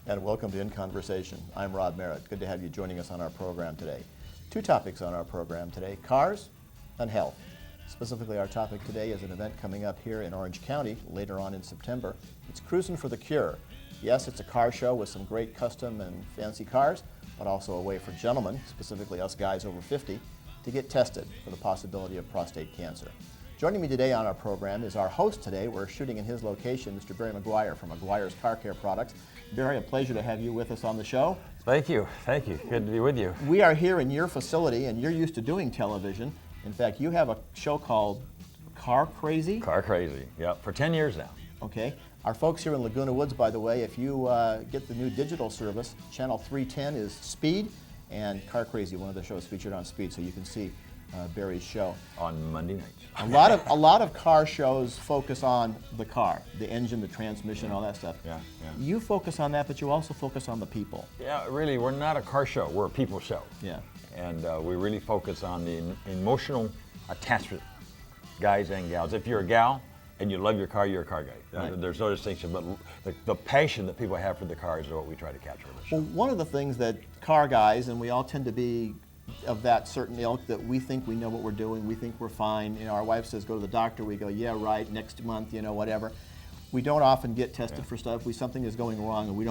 and welcome to In Conversation. I'm Rob Merritt. Good to have you joining us on our program today. Two topics on our program today, cars and health. Specifically, our topic today is an event coming up here in Orange County later on in September. It's Cruisin for the Cure. Yes, it's a car show with some great custom and fancy cars, but also a way for gentlemen, specifically us guys over 50, to get tested for the possibility of prostate cancer. Joining me today on our program is our host today. We're shooting in his location, Mr. Barry McGuire from McGuire's Car Care Products. Barry, a pleasure to have you with us on the show. Thank you. Thank you. Good to be with you. We are here in your facility, and you're used to doing television. In fact, you have a show called Car Crazy? Car Crazy, yeah, for 10 years now. Okay. Our folks here in Laguna Woods, by the way, if you get the new digital service, channel 310 is Speed, and Car Crazy, one of the shows featured on Speed, so you can see Barry's show. On Monday nights. A lot of car shows focus on the car, the engine, the transmission, all that stuff. Yeah. You focus on that, but you also focus on the people. Yeah, really, we're not a car show. We're a people show. Yeah. And we really focus on the emotional attachment, guys and gals. If you're a gal and you love your car, you're a car guy. Right. There's no distinction, but the passion that people have for the cars is what we try to capture in the show. Well, one of the things that car guys, and we all tend to be of that certain ilk, that we think we know what we're doing, we think we're fine. You know, our wife says go to the doctor, we go, yeah, right, next month, you know, whatever. We don't often get tested for stuff. Something is going wrong, and we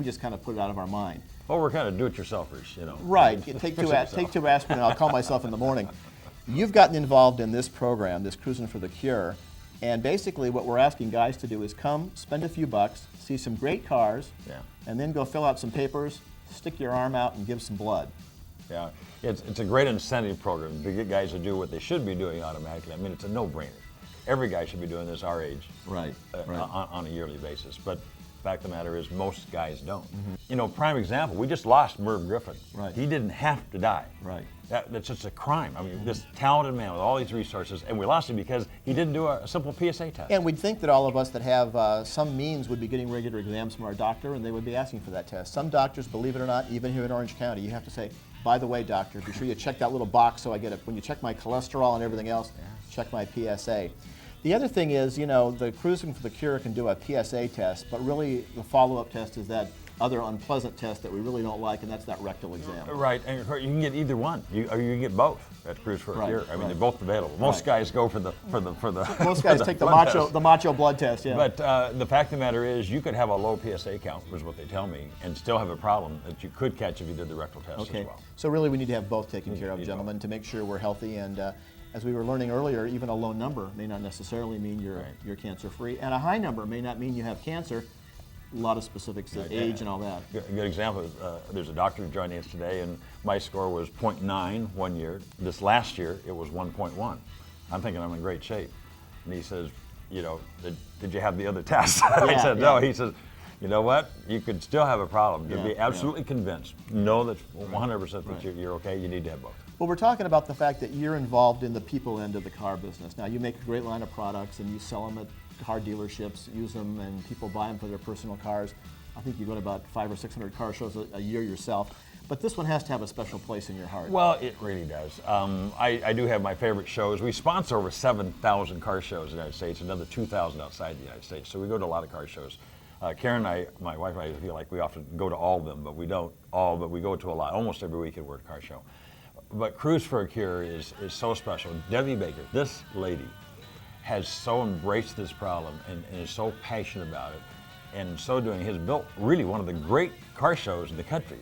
just kind of put it out of our mind. Well, we're kind of do-it-yourselfers, you know. Right. Take two aspirin, and I'll call myself in the morning. You've gotten involved in this program, this Cruisin for the Cure, and basically what we're asking guys to do is come, spend a few bucks, see some great cars, and then go fill out some papers, stick your arm out, and give some blood. Yeah, it's a great incentive program to get guys to do what they should be doing automatically. I mean, it's a no-brainer. Every guy should be doing this our age, right. On a yearly basis. But the fact of the matter is, most guys don't. Mm-hmm. You know, prime example, we just lost Merv Griffin. Right. He didn't have to die. Right. That's just a crime. I mean, this talented man with all these resources, and we lost him because he didn't do a simple PSA test. And we'd think that all of us that have some means would be getting regular exams from our doctor, and they would be asking for that test. Some doctors, believe it or not, even here in Orange County, you have to say, by the way, doctor, be sure you check that little box so I get it. When you check my cholesterol and everything else, check my PSA. The other thing is, you know, the Cruisin for the Cure can do a PSA test, but really the follow-up test is that other unpleasant test that we really don't like, and that's that rectal exam. Right, and you can get either one, or you can get both at Cruisin for a Cure. I mean, they're both available. Most guys go for the. Most guys take the macho blood test. Yeah. But the fact of the matter is, you could have a low PSA count, is what they tell me, and still have a problem that you could catch if you did the rectal test as well. So really, we need to have both taken care of, gentlemen, to make sure we're healthy. And as we were learning earlier, even a low number may not necessarily mean you're cancer-free, and a high number may not mean you have cancer. A lot of specifics, age and all that. A good example, there's a doctor joining us today, and my score was 0.9 one year. This last year, it was 1.1. I'm thinking I'm in great shape. And he says, you know, did you have the other test? I said, no. He says, you know what? You could still have a problem. You'd be absolutely convinced. Know that 100% that you're okay. You need to have both. Well, we're talking about the fact that you're involved in the people end of the car business. Now, you make a great line of products, and you sell them at car dealerships, use them, and people buy them for their personal cars. I think you go to about 500 or 600 car shows a year yourself. But this one has to have a special place in your heart. Well, it really does. I do have my favorite shows. We sponsor over 7,000 car shows in the United States, another 2,000 outside the United States. So we go to a lot of car shows. Karen and I, my wife and I, feel like we often go to all of them, but we don't all, but we go to a lot. Almost every weekend we're at a car show. But Cruisin for a Cure is so special. Debbie Baker, this lady, has so embraced this problem and is so passionate about it, and so doing has built really one of the great car shows in the country.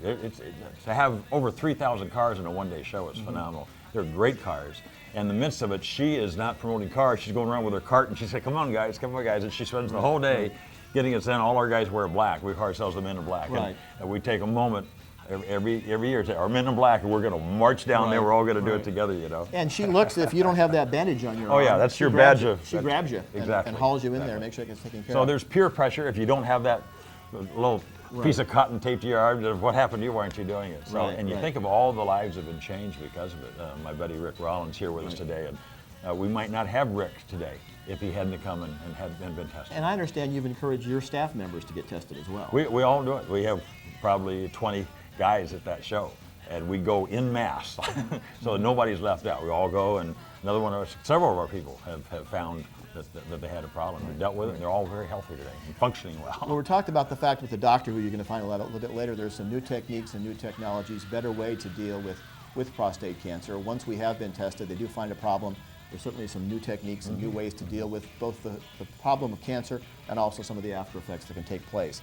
To have over 3,000 cars in a one-day show is phenomenal. They're great cars. And in the midst of it, she is not promoting cars. She's going around with her cart, and she said, come on, guys, and she spends the whole day getting us in. All our guys wear black. We call ourselves the Men in Black. And we take a moment every year to our Men in Black, and we're going to march down there. We're all going to do it together, you know. And she looks, if you don't have that bandage on your arm. Oh yeah, that's your badge. She grabs you and hauls you in there, make sure it gets taken care of. So there's peer pressure. If you don't have that little piece of cotton taped to your arm, what happened to you? Why aren't you doing it? So, and you think of all the lives that have been changed because of it. My buddy Rick Rollins here with us today, and we might not have Rick today if he hadn't come and hadn't been tested. And I understand you've encouraged your staff members to get tested as well. We all do it. We have probably 20 guys at that show, and we go in mass, so nobody's left out. We all go, and several of our people have found that they had a problem. We dealt with it, and they're all very healthy today and functioning well. Well, we talked about the fact with the doctor, who you're going to find out a little bit later, there's some new techniques and new technologies, better way to deal with prostate cancer. Once we have been tested, they do find a problem. There's certainly some new techniques and new ways to deal with both the problem of cancer and also some of the after effects that can take place.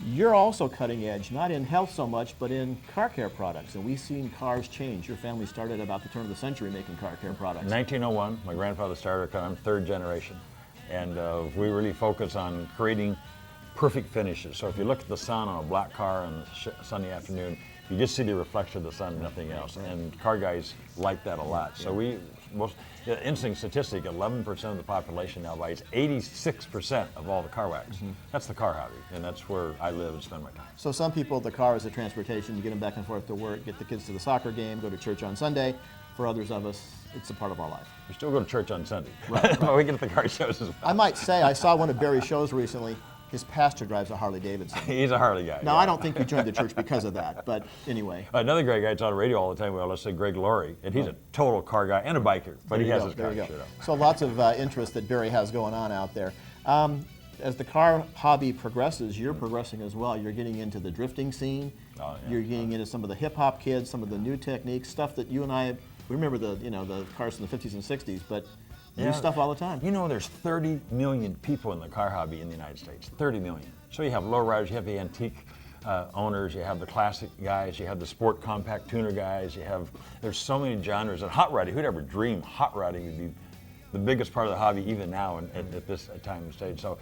You're also cutting edge, not in health so much, but in car care products. And we've seen cars change. Your family started about the turn of the century making car care products. 1901, my grandfather started. I'm third generation. And we really focus on creating perfect finishes. So if you look at the sun on a black car on a sunny afternoon, you just see the reflection of the sun and nothing else. And car guys like that a lot. So interesting statistic, 11% of the population now buys 86% of all the car wax. That's the car hobby, and that's where I live and spend my time. So some people, the car is a transportation. You get them back and forth to work, get the kids to the soccer game, go to church on Sunday. For others of us, it's a part of our life. We still go to church on Sunday. Right. But we get to the car shows as well. I might say, I saw one of Barry's shows recently. His pastor drives a Harley Davidson. He's a Harley guy. Now, yeah. I don't think you joined the church because of that, but anyway. Another great guy, it's on the radio all the time, well, let's say Greg Laurie, and he's a total car guy and a biker, but he has his car shirt up. So lots of interest that Barry has going on out there. As the car hobby progresses, you're progressing as well. You're getting into the drifting scene. You're getting into some of the hip-hop kids, some of the new techniques, stuff that you and I, we remember the cars in the 50s and 60s, but new stuff all the time. You know, there's 30 million people in the car hobby in the United States, 30 million. So you have lowriders, you have the antique owners, you have the classic guys, you have the sport compact tuner guys, there's so many genres. And hot rodding, who'd ever dream hot rodding would be the biggest part of the hobby even now at this time and stage. So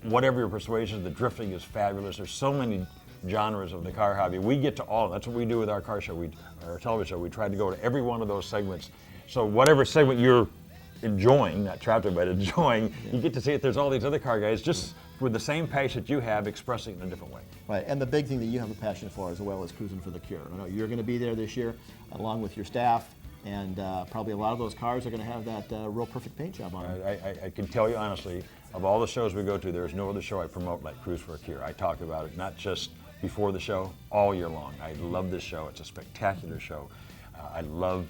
whatever your persuasion, the drifting is fabulous. There's so many genres of the car hobby. We get to all of them. That's what we do with our car show, our television show. We try to go to every one of those segments. So whatever segment you're enjoying, not trapped in, but enjoying, you get to see it. There's all these other car guys just with the same passion that you have, expressing it in a different way. Right, and the big thing that you have a passion for as well is Cruisin for the Cure. I know you're going to be there this year along with your staff, and probably a lot of those cars are going to have that real perfect paint job on them. I can tell you honestly, of all the shows we go to, there's no other show I promote like Cruisin for a Cure. I talk about it not just before the show, all year long. I love this show. It's a spectacular show. I love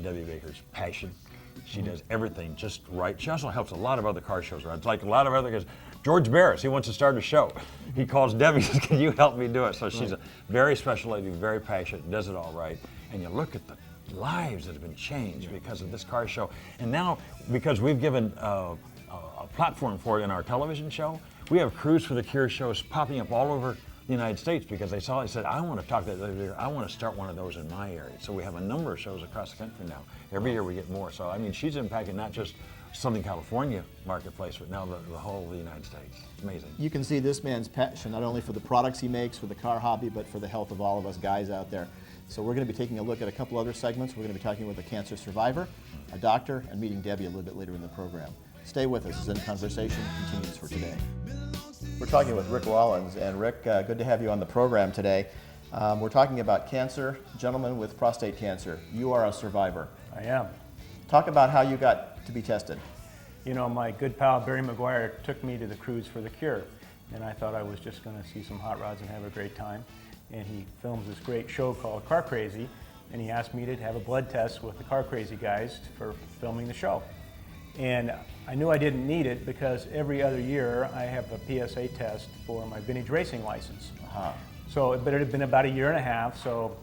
Debbie Baker's passion. She does everything just right. She also helps a lot of other car shows around. It's like a lot of other guys. George Barris, he wants to start a show. He calls Debbie, says, can you help me do it? So she's a very special lady, very passionate, does it all right. And you look at the lives that have been changed because of this car show. And now, because we've given a platform for it in our television show, we have Cruise for the Cure shows popping up all over the United States because they saw it and said, I want to talk to that. I want to start one of those in my area. So we have a number of shows across the country now. Every year we get more. So, I mean, she's impacting not just Southern California marketplace, but now the whole of the United States. It's amazing. You can see this man's passion not only for the products he makes, for the car hobby, but for the health of all of us guys out there. So we're going to be taking a look at a couple other segments. We're going to be talking with a cancer survivor, a doctor, and meeting Debbie a little bit later in the program. Stay with us as In Conversation continues for today. We're talking with Rick Rollins, and Rick, good to have you on the program today. We're talking about cancer, gentlemen with prostate cancer. You are a survivor. I am. Talk about how you got to be tested. You know, my good pal Barry McGuire took me to the Cruise for the Cure, and I thought I was just going to see some hot rods and have a great time. And he films this great show called Car Crazy, and he asked me to have a blood test with the Car Crazy guys for filming the show. And I knew I didn't need it because every other year I have a PSA test for my vintage racing license. So, but it had been about a year and a half, so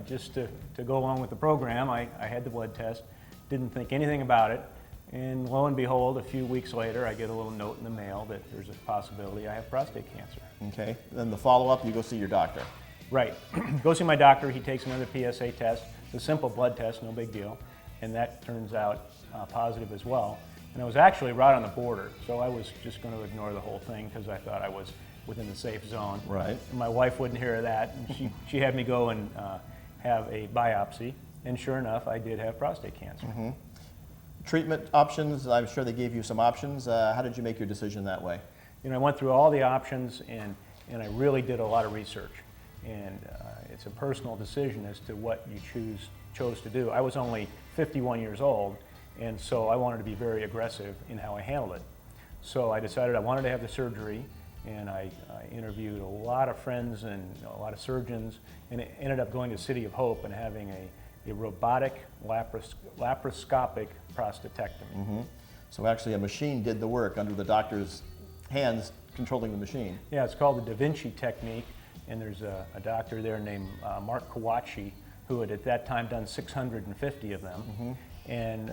just to go along with the program, I had the blood test, didn't think anything about it, and lo and behold, a few weeks later, I get a little note in the mail that there's a possibility I have prostate cancer. Okay, then the follow-up, you go see your doctor. Right, go see my doctor, he takes another PSA test, it's a simple blood test, no big deal, and that turns out positive as well. And I was actually right on the border, so I was just going to ignore the whole thing because I thought I was within the safe zone. Right. And my wife wouldn't hear of that, and she had me go and have a biopsy, and sure enough, I did have prostate cancer. Mm-hmm. Treatment options, I'm sure they gave you some options. How did you make your decision that way? You know, I went through all the options, and I really did a lot of research. And it's a personal decision as to what you chose to do. I was only 51 years old, and so I wanted to be very aggressive in how I handled it. So I decided I wanted to have the surgery, and I interviewed a lot of friends and a lot of surgeons, and it ended up going to City of Hope and having a robotic laparoscopic prostatectomy. Mm-hmm. So actually a machine did the work under the doctor's hands controlling the machine. Yeah, it's called the Da Vinci technique, and there's a doctor there named Mark Kawachi who had at that time done 650 of them. And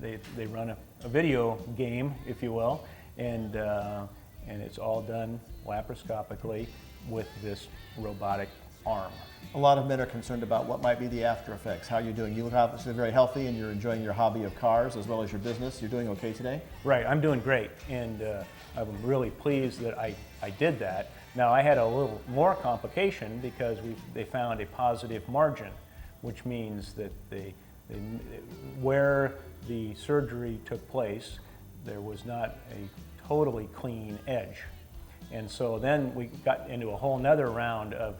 they run a video game, if you will, and it's all done laparoscopically with this robotic arm. A lot of men are concerned about what might be the after effects. How are you doing? You look obviously very healthy and you're enjoying your hobby of cars as well as your business. You're doing okay today? Right, I'm doing great, and I'm really pleased that I did that. Now, I had a little more complication because they found a positive margin, which means that where the surgery took place, there was not a totally clean edge. And so then we got into a whole nother round of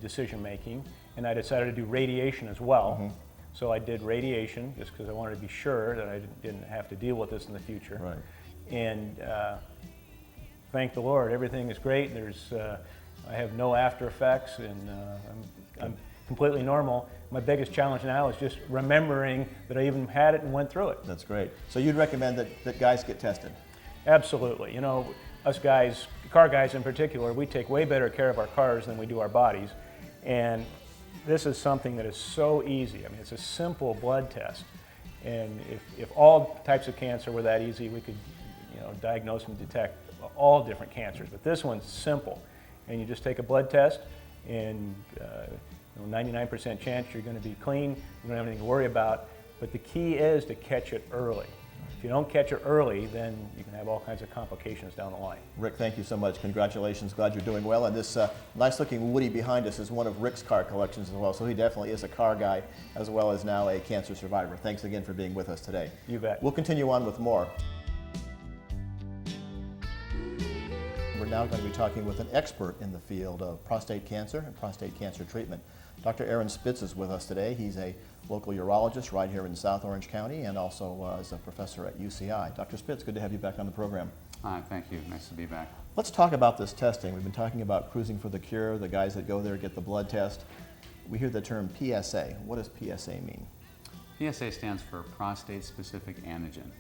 decision making, and I decided to do radiation as well. So I did radiation just because I wanted to be sure that I didn't have to deal with this in the future. Right. And thank the Lord, everything is great. I have no after effects, and I'm completely normal. My biggest challenge now is just remembering that I even had it and went through it. That's great. So you'd recommend that guys get tested? Absolutely. You know, us guys, car guys in particular, we take way better care of our cars than we do our bodies. And this is something that is so easy. I mean, it's a simple blood test. And if all types of cancer were that easy, we could, diagnose and detect all different cancers. But this one's simple. And you just take a blood test, and 99% chance you're going to be clean. You don't have anything to worry about. But the key is to catch it early. If you don't catch it early, then you can have all kinds of complications down the line. Rick, thank you so much. Congratulations. Glad you're doing well. And this nice-looking Woody behind us is one of Rick's car collections as well. So he definitely is a car guy as well as now a cancer survivor. Thanks again for being with us today. You bet. We'll continue on with more. We're now going to be talking with an expert in the field of prostate cancer and prostate cancer treatment. Dr. Aaron Spitz is with us today. He's a local urologist right here in South Orange County and also is a professor at UCI. Dr. Spitz, good to have you back on the program. Hi, thank you. Nice to be back. Let's talk about this testing. We've been talking about Cruisin for the Cure, the guys that go there get the blood test. We hear the term PSA. What does PSA mean? PSA stands for prostate-specific antigen.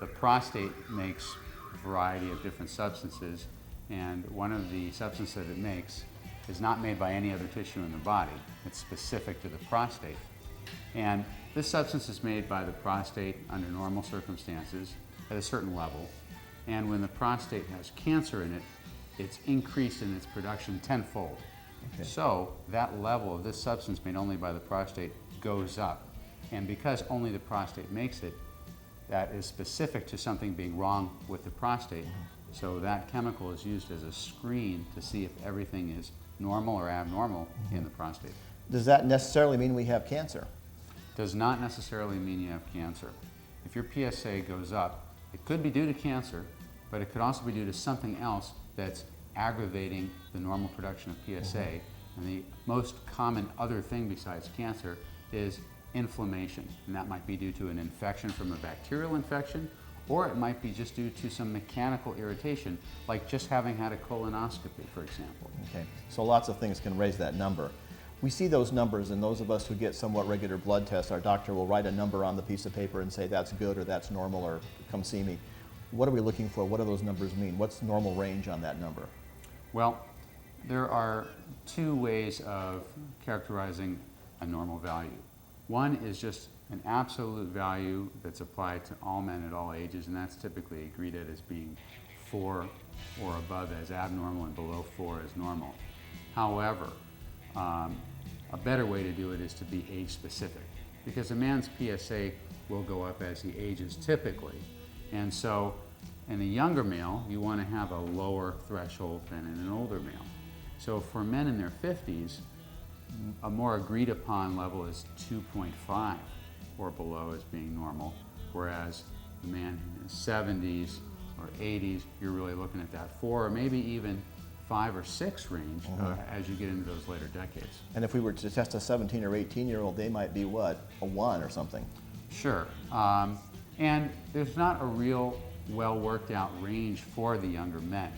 The prostate makes a variety of different substances, and one of the substances that it makes is not made by any other tissue in the body. It's specific to the prostate. And this substance is made by the prostate under normal circumstances at a certain level. And when the prostate has cancer in it, it's increased in its production tenfold. Okay. So that level of this substance made only by the prostate goes up. And because only the prostate makes it, that is specific to something being wrong with the prostate. So that chemical is used as a screen to see if everything is normal or abnormal in the prostate. Does that necessarily mean we have cancer? Does not necessarily mean you have cancer. If your PSA goes up, it could be due to cancer, but it could also be due to something else that's aggravating the normal production of PSA. And the most common other thing besides cancer is inflammation. And that might be due to an infection from a bacterial infection, or it might be just due to some mechanical irritation, like just having had a colonoscopy, for example. Okay, so lots of things can raise that number. We see those numbers, and those of us who get somewhat regular blood tests, our doctor will write a number on the piece of paper and say that's good or that's normal or come see me. What are we looking for? What do those numbers mean? What's the normal range on that number? Well, there are two ways of characterizing a normal value. One is just an absolute value that's applied to all men at all ages, and that's typically agreed at as being 4 or above as abnormal and below 4 as normal. However, a better way to do it is to be age specific, because a man's PSA will go up as he ages typically. And so in a younger male, you want to have a lower threshold than in an older male. So for men in their 50s, a more agreed upon level is 2.5 or below as being normal, whereas the man in his 70s or 80s, you're really looking at that 4 or maybe even 5 or 6 range as you get into those later decades. And if we were to test a 17 or 18-year-old, they might be what, a 1 or something? Sure. And there's not a real well worked out range for the younger men.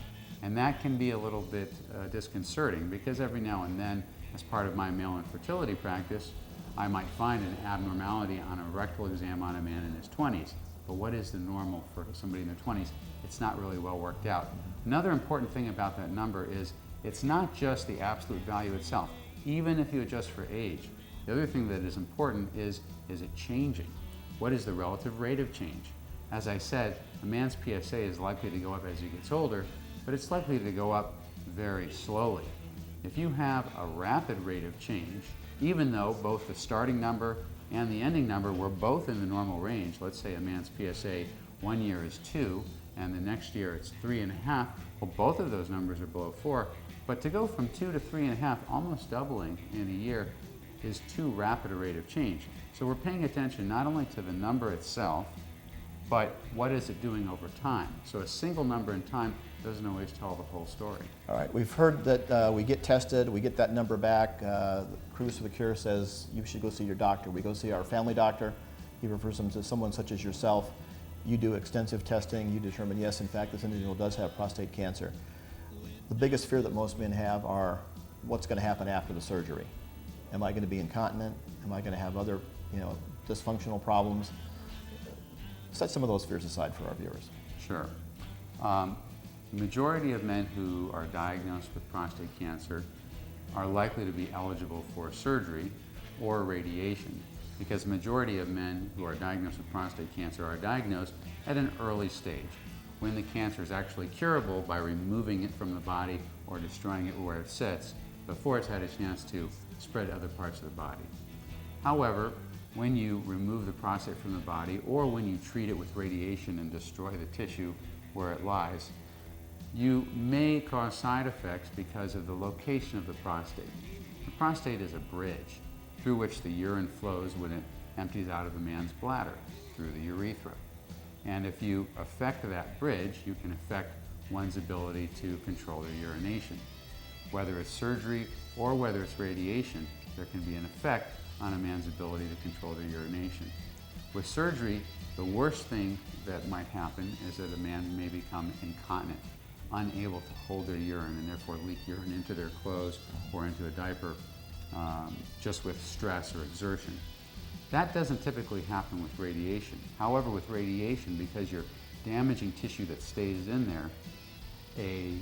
And that can be a little bit disconcerting, because every now and then, as part of my male infertility practice, I might find an abnormality on a rectal exam on a man in his 20s. but what is the normal for somebody in their 20s? It's not really well worked out. Another important thing about that number is it's not just the absolute value itself, even if you adjust for age. The other thing that is important is it changing? What is the relative rate of change? As I said, a man's PSA is likely to go up as he gets older, but it's likely to go up very slowly. If you have a rapid rate of change, even though both the starting number and the ending number were both in the normal range, let's say a man's PSA 1 year is 2 and the next year it's 3.5, well, both of those numbers are below 4, but to go from 2 to 3.5, almost doubling in a year, is too rapid a rate of change. So we're paying attention not only to the number itself, but what is it doing over time? So a single number in time doesn't always tell the whole story. All right, we've heard that we get tested, we get that number back. Cruise for the Cure says you should go see your doctor. We go see our family doctor. He refers them to someone such as yourself. You do extensive testing. You determine, yes, in fact, this individual does have prostate cancer. The biggest fear that most men have are what's going to happen after the surgery. Am I going to be incontinent? Am I going to have other, dysfunctional problems? Set some of those fears aside for our viewers. Sure. The majority of men who are diagnosed with prostate cancer are likely to be eligible for surgery or radiation, because the majority of men who are diagnosed with prostate cancer are diagnosed at an early stage, when the cancer is actually curable by removing it from the body or destroying it where it sits before it's had a chance to spread to other parts of the body. However, when you remove the prostate from the body, or when you treat it with radiation and destroy the tissue where it lies, you may cause side effects because of the location of the prostate. The prostate is a bridge through which the urine flows when it empties out of a man's bladder, through the urethra. And if you affect that bridge, you can affect one's ability to control their urination. Whether it's surgery or whether it's radiation, there can be an effect on a man's ability to control their urination. With surgery, the worst thing that might happen is that a man may become incontinent, unable to hold their urine and therefore leak urine into their clothes or into a diaper just with stress or exertion. That doesn't typically happen with radiation. However, with radiation, because you're damaging tissue that stays in there, a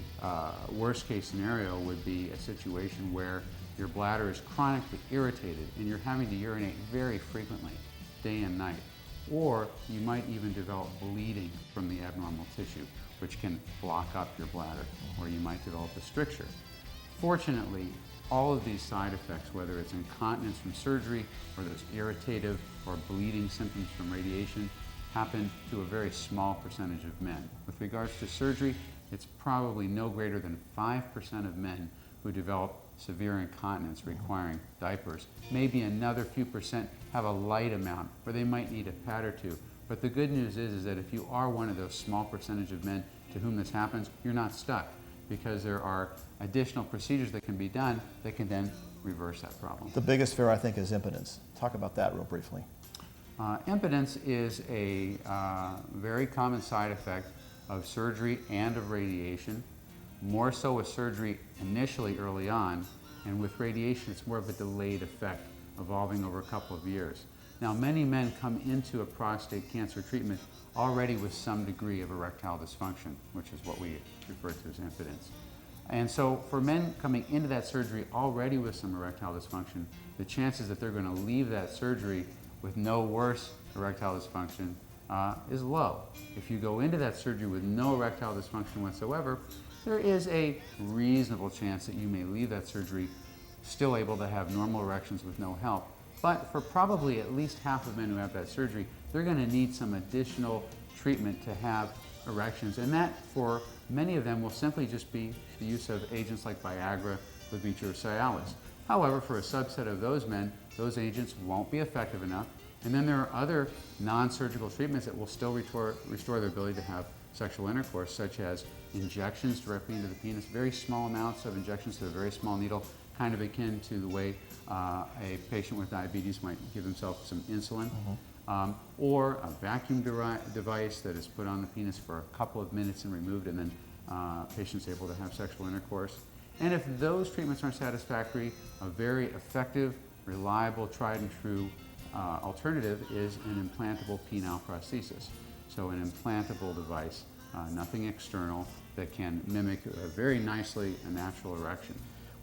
worst case scenario would be a situation where your bladder is chronically irritated and you're having to urinate very frequently, day and night. Or you might even develop bleeding from the abnormal tissue, which can block up your bladder, or you might develop a stricture. Fortunately, all of these side effects, whether it's incontinence from surgery or those irritative or bleeding symptoms from radiation, happen to a very small percentage of men. With regards to surgery, it's probably no greater than 5% of men who develop severe incontinence requiring diapers. Maybe another few percent have a light amount, or they might need a pad or two. But the good news is that if you are one of those small percentage of men to whom this happens, you're not stuck, because there are additional procedures that can be done that can then reverse that problem. The biggest fear, I think, is impotence. Talk about that real briefly. Impotence is a very common side effect of surgery and of radiation, more so with surgery initially early on, and with radiation it's more of a delayed effect evolving over a couple of years. Now, many men come into a prostate cancer treatment already with some degree of erectile dysfunction, which is what we refer to as impotence. And so for men coming into that surgery already with some erectile dysfunction, the chances that they're going to leave that surgery with no worse erectile dysfunction is low. If you go into that surgery with no erectile dysfunction whatsoever, there is a reasonable chance that you may leave that surgery still able to have normal erections with no help. But for probably at least half of men who have that surgery, they're going to need some additional treatment to have erections. And that, for many of them, will simply just be the use of agents like Viagra, Levitra, or Cialis. However, for a subset of those men, those agents won't be effective enough. And then there are other non-surgical treatments that will still restore their ability to have sexual intercourse, such as injections directly into the penis, very small amounts of injections to a very small needle, kind of akin to the way a patient with diabetes might give himself some insulin, or a vacuum device that is put on the penis for a couple of minutes and removed, and then patient's able to have sexual intercourse. And if those treatments aren't satisfactory, a very effective, reliable, tried and true alternative is an implantable penile prosthesis. So an implantable device, nothing external, that can mimic very nicely a natural erection.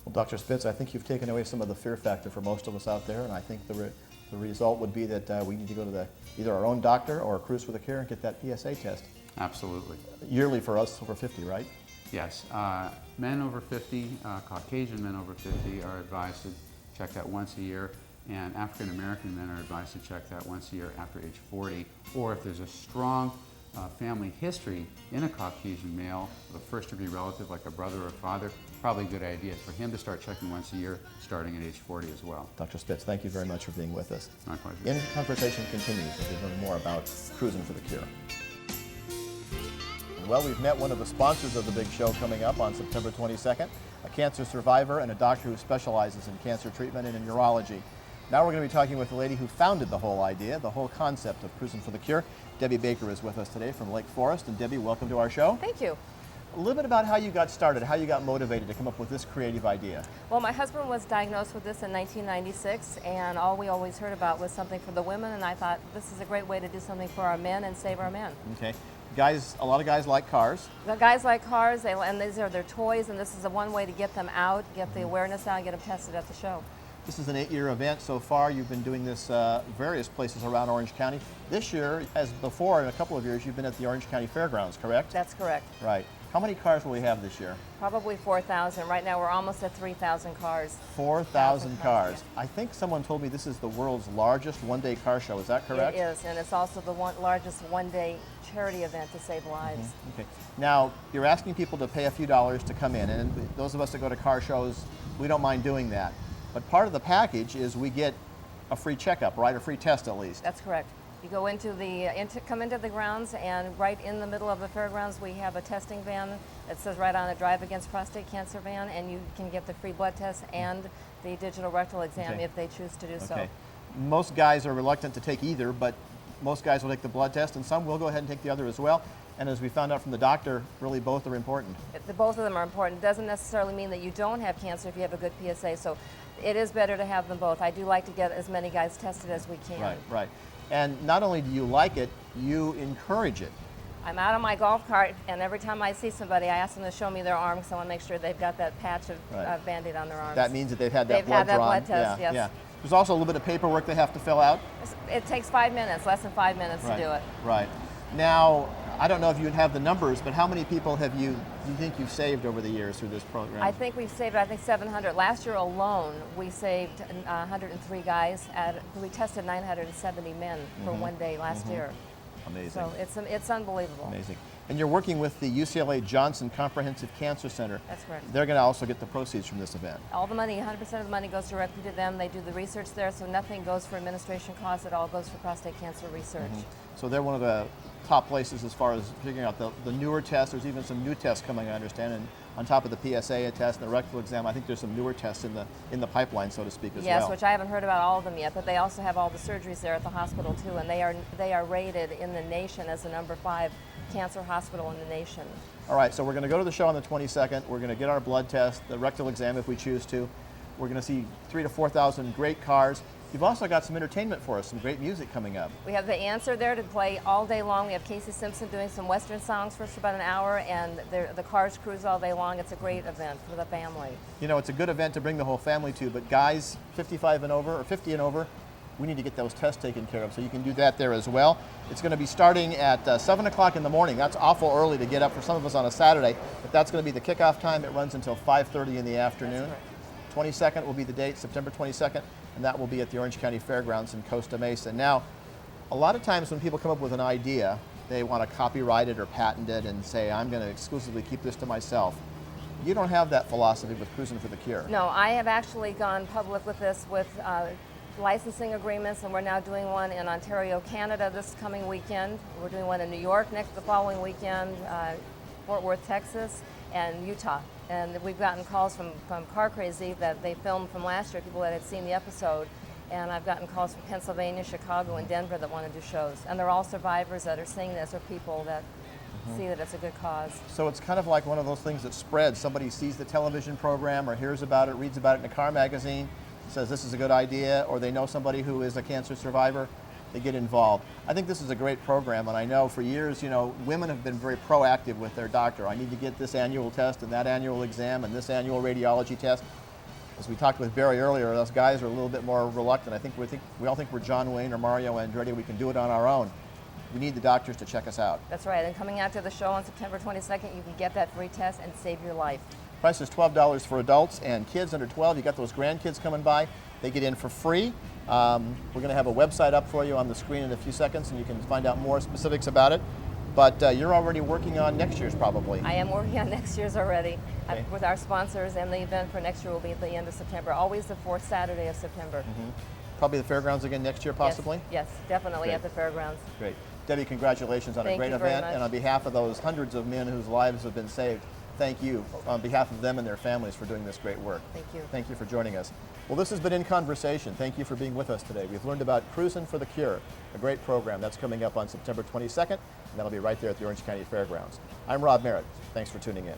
Well, Dr. Spitz, I think you've taken away some of the fear factor for most of us out there, and I think the result would be that we need to go to either our own doctor or Cruise for the Cure and get that PSA test. Absolutely. Yearly for us over 50, right? Yes. Men over 50, Caucasian men over 50 are advised to check that once a year, and African American men are advised to check that once a year after age 40, or if there's a strong family history in a Caucasian male, a first-degree relative like a brother or father, probably a good idea for him to start checking once a year, starting at age 40 as well. Dr. Spitz, thank you very much for being with us. My pleasure. In conversation continues as we learn more about Cruisin' for the Cure. Well, we've met one of the sponsors of the big show coming up on September 22nd, a cancer survivor and a doctor who specializes in cancer treatment and in urology. Now we're going to be talking with the lady who founded the whole idea, the whole concept of Cruisin' for the Cure. Debbie Baker is with us today from Lake Forest. And Debbie, welcome to our show. Thank you. A little bit about how you got started, how you got motivated to come up with this creative idea. Well, my husband was diagnosed with this in 1996, and all we always heard about was something for the women, and I thought this is a great way to do something for our men and save our men. Okay. Guys, a lot of guys like cars. The guys like cars, and these are their toys, and this is the one way to get them out, get the awareness out, and get them tested at the show. This is an 8-year event so far. You've been doing this various places around Orange County. This year, as before in a couple of years, you've been at the Orange County Fairgrounds, correct? That's correct. Right. How many cars will we have this year? Probably 4,000. Right now we're almost at 3,000 cars. 4,000 cars. Yeah. I think someone told me this is the world's largest one-day car show. Is that correct? It is, and it's also the largest one-day charity event to save lives. Okay. Now, you're asking people to pay a few dollars to come in, and those of us that go to car shows, we don't mind doing that. But part of the package is we get a free checkup, right? A free test at least. That's correct. You go come into the grounds, and right in the middle of the fairgrounds we have a testing van that says right on it, Drive Against Prostate Cancer van, and you can get the free blood test and the digital rectal exam Okay. if they choose to do so. Okay. Most guys are reluctant to take either, but most guys will take the blood test, and some will go ahead and take the other as well. And as we found out from the doctor, really both are important. Both of them are important. It doesn't necessarily mean that you don't have cancer if you have a good PSA, so it is better to have them both. I do like to get as many guys tested as we can. Right, right. And not only do you like it, you encourage it. I'm out on my golf cart, and every time I see somebody, I ask them to show me their arm because I want to make sure they've got that patch of Right. Band-Aid on their arms. That means that they've had that They've blood had that drawn. blood test, yeah, yes. yeah. There's also a little bit of paperwork they have to fill out. It takes 5 minutes, less than 5 minutes Right, to do it. Right. Now, I don't know if you would have the numbers, but how many people do you think you've saved over the years through this program? I think we've saved, 700. Last year alone, we saved 103 guys. We tested 970 men for one day last year. Amazing. So it's unbelievable. Amazing. And you're working with the UCLA Johnson Comprehensive Cancer Center. That's correct. They're going to also get the proceeds from this event. All the money, 100% of the money goes directly to them. They do the research there, so nothing goes for administration costs. It all goes for prostate cancer research. So they're one of the top places as far as figuring out the newer tests. There's even some new tests coming, I understand, and on top of the PSA test and the rectal exam, I think there's some newer tests in the pipeline, so to speak, as well. Yes, which I haven't heard about all of them yet, but they also have all the surgeries there at the hospital too, and they are rated in the nation as the #5 cancer hospital in the nation. All right, so we're going to go to the show on the 22nd. We're going to get our blood test, the rectal exam if we choose to. We're going to see 3,000 to 4,000 great cars. You've also got some entertainment for us, some great music coming up. We have The Answer there to play all day long. We have Casey Simpson doing some Western songs for us about an hour, and the cars cruise all day long. It's a great event for the family. You know, it's a good event to bring the whole family to, but guys 55 and over, or 50 and over, we need to get those tests taken care of, so you can do that there as well. It's going to be starting at 7 o'clock in the morning. That's awful early to get up for some of us on a Saturday, but that's going to be the kickoff time. It runs until 5:30 in the afternoon. 22nd will be the date, September 22nd, and that will be at the Orange County Fairgrounds in Costa Mesa. Now, a lot of times when people come up with an idea, they want to copyright it or patent it and say, I'm going to exclusively keep this to myself. You don't have that philosophy with Cruisin' for the Cure. No, I have actually gone public with this with licensing agreements, and we're now doing one in Ontario, Canada this coming weekend. We're doing one in New York the following weekend, Fort Worth, Texas, and Utah. And we've gotten calls from Car Crazy that they filmed from last year, people that had seen the episode. And I've gotten calls from Pennsylvania, Chicago, and Denver that want to do shows. And they're all survivors that are seeing this, or people that see that it's a good cause. So it's kind of like one of those things that spreads. Somebody sees the television program or hears about it, reads about it in a car magazine, says this is a good idea, or they know somebody who is a cancer survivor. they get involved. I think this is a great program, and I know for years, you know, women have been very proactive with their doctor. I need to get this annual test and that annual exam and this annual radiology test. As we talked with Barry earlier, us guys are a little bit more reluctant. We all think we're John Wayne or Mario Andretti. We can do it on our own. We need the doctors to check us out. That's right, and coming out to the show on September 22nd, you can get that free test and save your life. Price is $12 for adults, and kids under 12, you got those grandkids coming by, they get in for free. We're going to have a website up for you on the screen in a few seconds, and you can find out more specifics about it. But you're already working on next year's probably. I am working on next year's already Okay. with our sponsors, and the event for next year will be at the end of September, always the fourth Saturday of September. Probably the fairgrounds again next year possibly? Yes, definitely Great. at the fairgrounds. Great. Debbie, congratulations on a Thank great you very event, much. and on behalf of those hundreds of men whose lives have been saved, thank you on behalf of them and their families for doing this great work. Thank you. Thank you for joining us. Well, this has been In Conversation. Thank you for being with us today. We've learned about Cruisin for the Cure, a great program that's coming up on September 22nd, and that'll be right there at the Orange County Fairgrounds. I'm Rob Merritt. Thanks for tuning in.